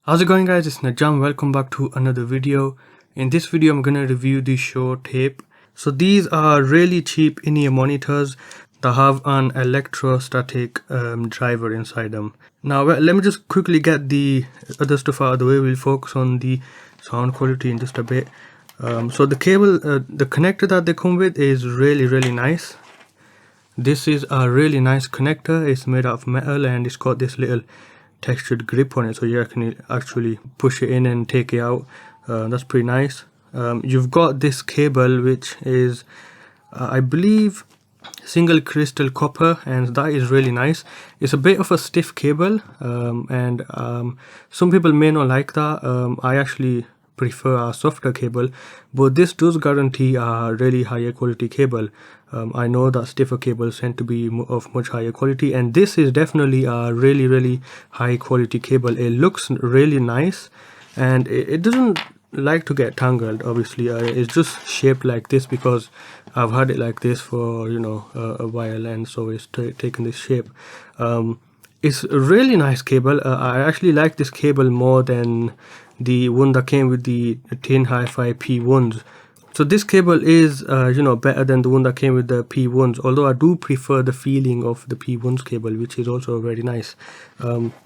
How's it going, guys? It's Najam. Welcome back to another video. In this video I'm gonna review the Shuoer Tape. So these are really cheap in-ear monitors that have an electrostatic driver inside them. Now let me just quickly get the other stuff out of the way. We'll focus on the sound quality in just a bit. So the cable, the connector that they come with is really nice. This is a really nice connector. It's made out of metal and it's got this little textured grip on it, so you can actually push it in and take it out. That's pretty nice. You've got this cable which is I believe single crystal copper, and that is really nice. It's a bit of a stiff cable, and some people may not like that. I actually prefer a softer cable, but this does guarantee a really higher quality cable. I know that stiffer cables tend to be of much higher quality, and this is definitely a really high quality cable. It looks really nice, and it doesn't like to get tangled. Obviously, it's just shaped like this because I've had it like this for a while, and so it's taken this shape. It's a really nice cable. I actually like this cable more than the one that came with the tin hi-fi P1s. So this cable is better than the one that came with the P1s, although I do prefer the feeling of the P1s cable, which is also very nice.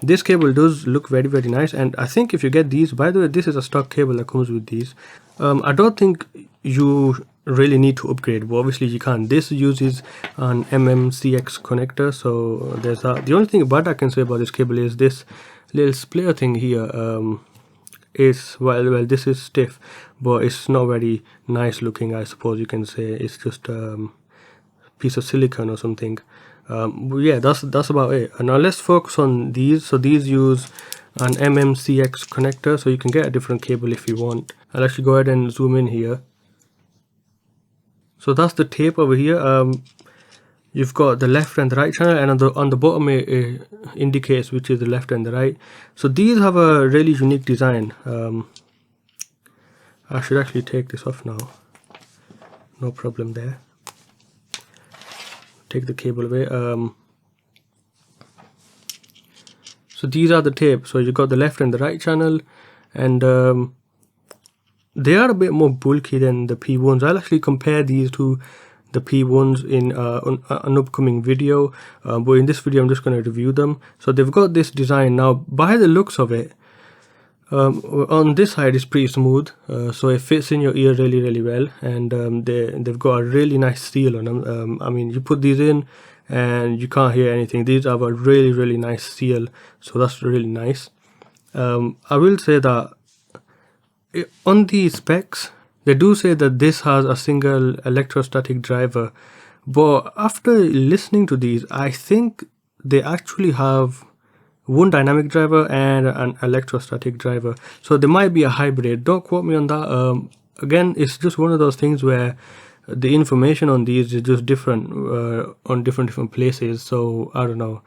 This cable does look very nice, and I think if you get these, by the way, this is a stock cable that comes with these. I don't think you really need to upgrade, but obviously you can. This uses an MMCX connector, so there's that. The only thing bad I can say about this cable is this little splitter thing here. Well, this is stiff, but it's not very nice looking, I suppose you can say. It's just a piece of silicone or something. But yeah, that's about it. And now let's focus on these. So these use an MMCX connector, so you can get a different cable if you want. I'll actually go ahead and zoom in here. So that's the tape over here. You've got the left and the right channel, and on the bottom it indicates which is the left and the right. So these have a really unique design. I should actually take this off now. No problem there. Take the cable away. So these are the tapes. So you've got the left and the right channel, and they are a bit more bulky than the P1s. I'll actually compare these to the P1s in an upcoming video, but in this video I'm just going to review them. So they've got this design. Now by the looks of it, on this side is pretty smooth, so it fits in your ear really well, and they've got a really nice seal on them. I mean, you put these in and you can't hear anything. These have a really nice seal, so that's really nice. I will say that on the specs they do say that this has a single electrostatic driver, but after listening to these, I think they actually have one dynamic driver and an electrostatic driver. So there might be a hybrid. Don't quote me on that. Again, it's just one of those things where the information on these is just different on different places. So I don't know.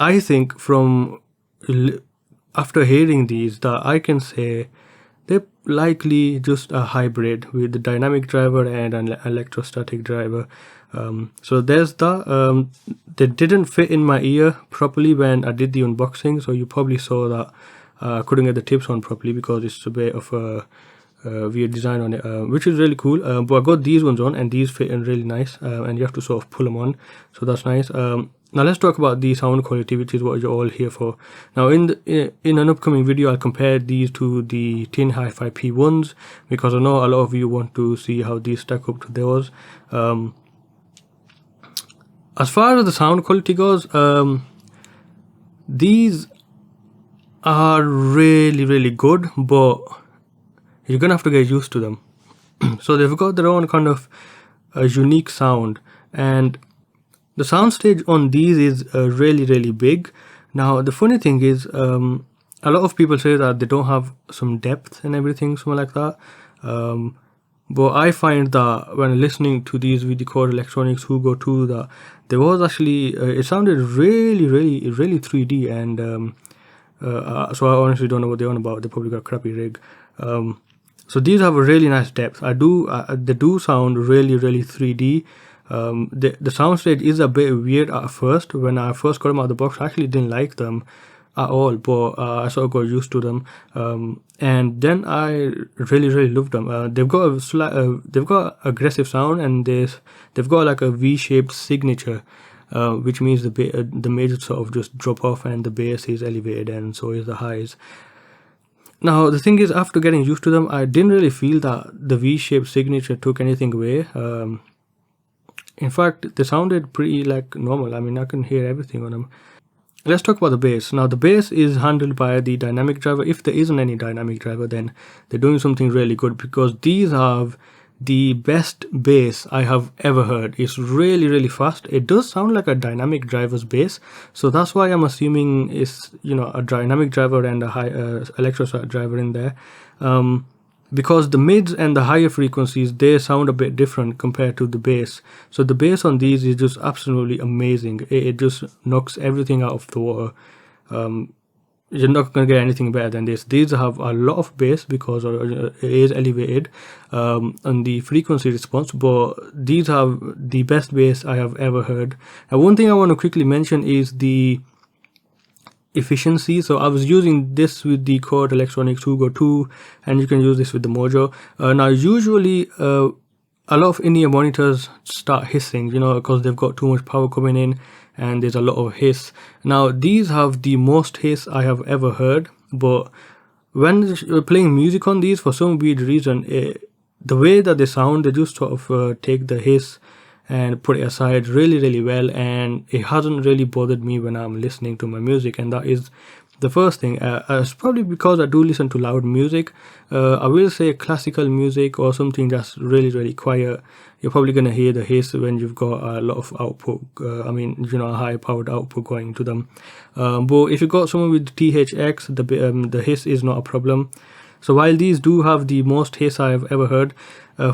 I think from after hearing these that I can say they're likely just a hybrid with the dynamic driver and an electrostatic driver. So there's that. They didn't fit in my ear properly when I did the unboxing, so you probably saw that I couldn't get the tips on properly because it's a bit of a weird design on it, which is really cool. But I got these ones on, and these fit in really nice, and you have to sort of pull them on, so that's nice. Now let's talk about the sound quality, which is what you're all here for. Now in an upcoming video I'll compare these to the tin hi-fi P1s, because I know a lot of you want to see how these stack up to those. As far as the sound quality goes, these are really good, but you're gonna have to get used to them. So they've got their own kind of unique sound, and the soundstage on these is really big. Now the funny thing is, a lot of people say that they don't have some depth and everything, something like that. But I find that when listening to these with the Core Electronics Hugo 2, that there was actually it sounded really 3D, and so I honestly don't know what they're on about. They probably got a crappy rig. So these have a really nice depth. They do sound really 3D. The soundstage is a bit weird at first. When I first got them out of the box, I actually didn't like them. at all, but I sort of got used to them, and then I really loved them. They've got they've got aggressive sound, and they've got like a V-shaped signature, which means the mids sort of just drop off and the bass is elevated, and so is the highs. Now the thing is, after getting used to them, I didn't really feel that the V-shaped signature took anything away. In fact, they sounded pretty like normal. I mean, I can hear everything on them. Let's talk about the bass. Now the bass is handled by the dynamic driver. If there isn't any dynamic driver, then they're doing something really good, because these have the best bass I have ever heard. It's really fast. It does sound like a dynamic driver's bass, so that's why I'm assuming it's, you know, a dynamic driver and a high electrostatic driver in there, because the mids and the higher frequencies, they sound a bit different compared to the bass. So the bass on these is just absolutely amazing. It just knocks everything out of the water. You're not going to get anything better than this. These have a lot of bass because it is elevated on the frequency response, but these have the best bass I have ever heard. And one thing I want to quickly mention is the efficiency. So I was using this with the Chord Electronics Hugo 2, and you can use this with the Mojo. Now usually a lot of in-ear monitors start hissing, you know, because they've got too much power coming in and there's a lot of hiss. Now these have the most hiss I have ever heard, but when playing music on these, for some weird reason, the way that they sound, they just sort of take the hiss and put it aside really well, and it hasn't really bothered me when I'm listening to my music. And that is the first thing. It's probably because I do listen to loud music. I will say classical music or something that's really quiet, you're probably going to hear the hiss when you've got a lot of output, I mean, you know, a high powered output going to them. But if you've got someone with THX, the hiss is not a problem. So while these do have the most hiss I have ever heard,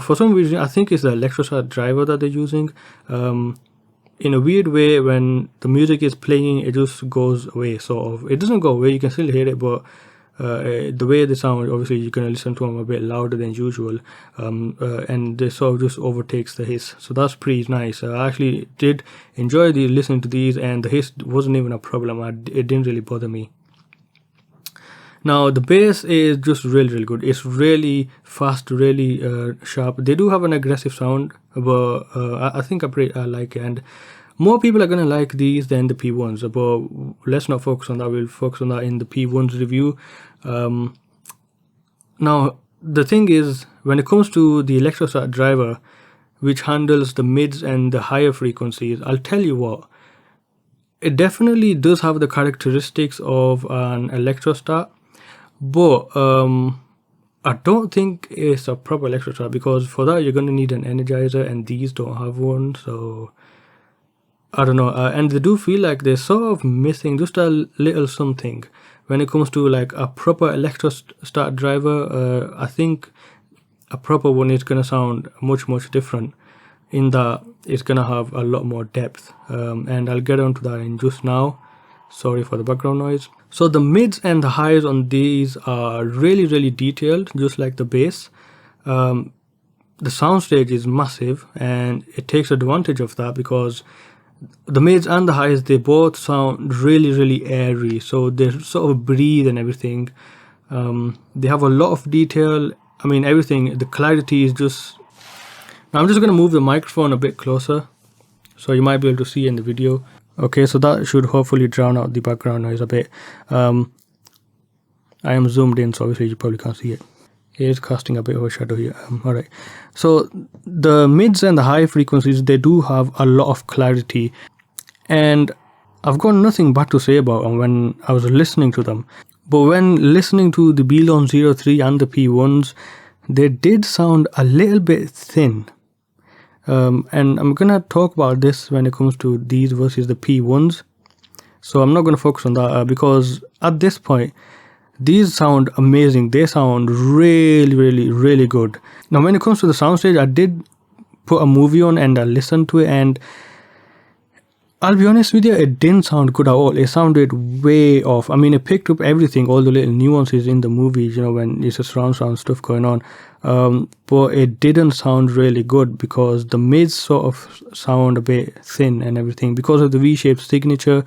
for some reason I think it's the electrostatic driver that they're using. In a weird way, when the music is playing, it just goes away, sort of. It doesn't go away, you can still hear it, but the way they sound, obviously you're going to listen to them a bit louder than usual, and they sort of just overtakes the hiss. So that's pretty nice. I actually did enjoy listening to these, and the hiss wasn't even a problem. It didn't really bother me. Now the bass is just really good. It's really fast, really sharp. They do have an aggressive sound, but I think I like it, and more people are gonna like these than the P1s, but let's not focus on that. We'll focus on that in the P1s review. Now the thing is, when it comes to the electrostatic driver, which handles the mids and the higher frequencies, I'll tell you what, it definitely does have the characteristics of an electrostat, but I don't think it's a proper electrostat, because for that you're going to need an energizer, and these don't have one. So I don't know, and they do feel like they're sort of missing just a little something when it comes to like a proper electrostatic driver. I think a proper one is going to sound much different, in that it's going to have a lot more depth, and I'll get onto that in just now. Sorry for the background noise. So the mids and the highs on these are really detailed, just like the bass. The soundstage is massive, and it takes advantage of that, because the mids and the highs, they both sound really airy, so they sort of breathe and everything. They have a lot of detail. I mean, everything, the clarity is just... Now I'm just going to move the microphone a bit closer, so you might be able to see in the video. Okay, so that should hopefully drown out the background noise a bit. I am zoomed in, so obviously you probably can't see it. It is casting a bit of a shadow here. Alright, so the mids and the high frequencies, they do have a lot of clarity, and I've got nothing bad to say about them when I was listening to them. But when listening to the Belon 03 and the P1s, they did sound a little bit thin. And I'm gonna talk about this when it comes to these versus the P1s, so I'm not gonna focus on that, because at this point these sound amazing. They sound really good. Now when it comes to the soundstage, I did put a movie on and I listened to it, and I'll be honest with you, it didn't sound good at all. It sounded way off. I mean, it picked up everything, all the little nuances in the movies, you know, when it's a surround sound stuff going on. But it didn't sound really good, because the mids sort of sound a bit thin and everything. Because of the V-shaped signature,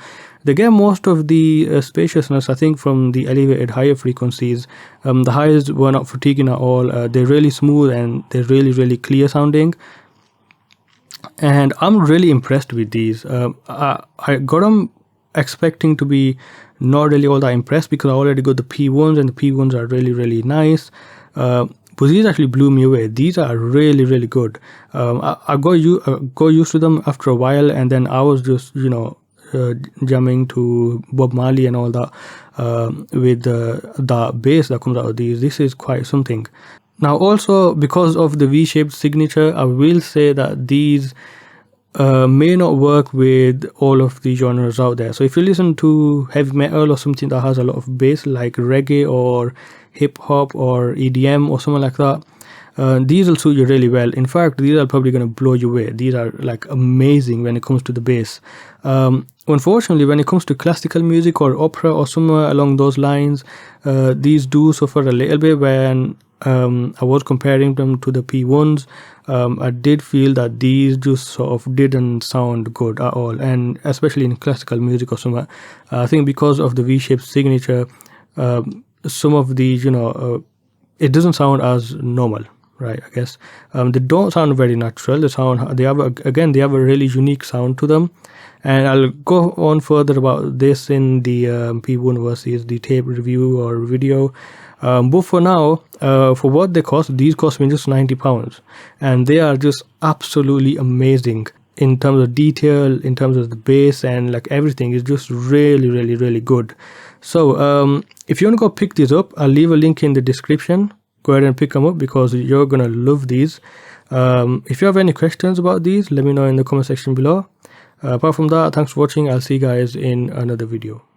They get most of the spaciousness, I think, from the elevated higher frequencies. The highs were not fatiguing at all. They're really smooth and they're really clear sounding. And I'm really impressed with these. I got them expecting to be not really all that impressed, because I already got the P1s, and the P1s are really nice. But these actually blew me away. These are really good. I got used to them after a while, and then I was just, you know, jamming to Bob Marley and all that with the bass that comes out of these. This is quite something. Now also, because of the V-shaped signature, I will say that these may not work with all of the genres out there. So if you listen to heavy metal or something that has a lot of bass, like reggae or hip hop or EDM or something like that, these will suit you really well. In fact, these are probably going to blow you away. These are like amazing when it comes to the bass. Unfortunately, when it comes to classical music or opera or somewhere along those lines, these do suffer a little bit. When I was comparing them to the P1s, I did feel that these just sort of didn't sound good at all, and especially in classical music or somewhere. I think because of the V-shaped signature, some of these, you know, it doesn't sound as normal, right? I guess they don't sound very natural. They have a really unique sound to them, and I'll go on further about this in the P1 versus the tape review or video. But for now, for what they cost, these cost me just £90, and they are just absolutely amazing in terms of detail, in terms of the bass, and like everything is just really good. So if you want to go pick these up, I'll leave a link in the description. Go ahead and pick them up, because you're gonna love these. If you have any questions about these, let me know in the comment section below. Apart from that, thanks for watching. I'll see you guys in another video.